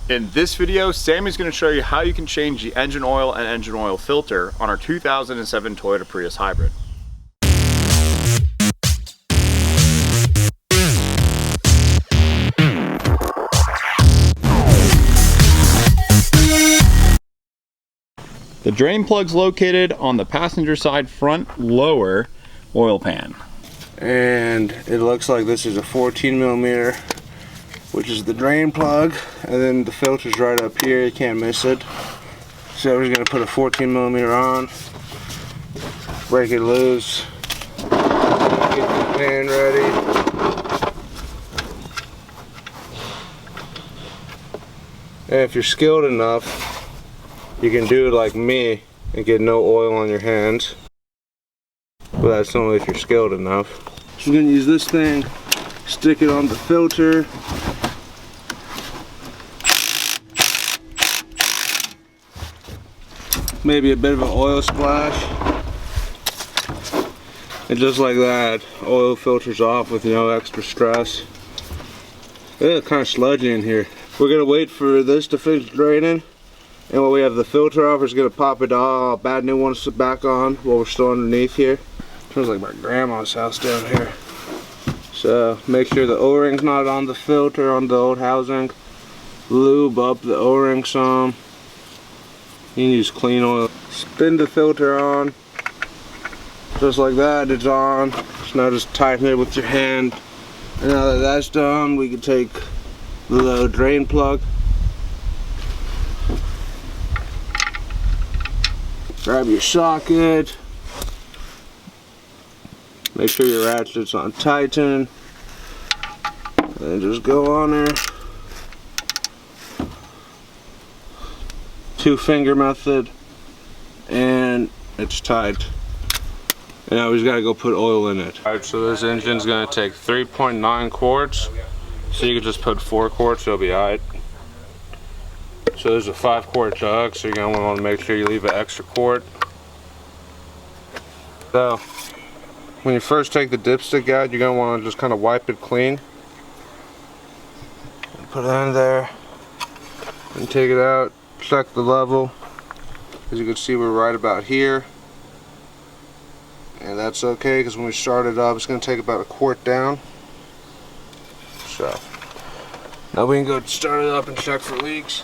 In this video, Sammy's going to show you how you can change the engine oil and engine oil filter on our 2007 Toyota Prius Hybrid. The drain plug's located on the passenger side front lower oil pan. And it looks like this is a 14mm, which is the drain plug, and then the filter's right up here, you can't miss it. So we're just gonna put a 14mm on, break it loose, get the pan ready. And if you're skilled enough, you can do it like me and get no oil on your hands. But that's only if you're skilled enough. So we're gonna use this thing, stick it on the filter. Maybe a bit of an oil splash. And just like that, oil filters off with no extra stress. It's kind of sludgy in here. We're gonna wait for this to finish draining. And when we have the filter off, we're just gonna pop it all, bad new ones back on while we're still underneath here. Smells like my grandma's house down here. So make sure the O-ring's not on the filter on the old housing. Lube up the O-ring some. You can use clean oil. Spin the filter on. Just like that, it's on. So now just tighten it with your hand. And now that that's done, we can take the drain plug. Grab your socket. Make sure your ratchet's on tighten. And just go on there. 2-finger method. And it's tight. And now we just gotta go put oil in it. Alright, so this engine's gonna take 3.9 quarts. So you can just put 4 quarts, it'll be alright. So there's a 5-quart jug, so you're gonna want to make sure you leave an extra quart. So when you first take the dipstick out, you're gonna want to just kind of wipe it clean. And put it in there and take it out. Check the level. As you can see, we're right about here, and that's okay because when we start it up, it's gonna take about a quart down. So now we can go start it up and check for leaks.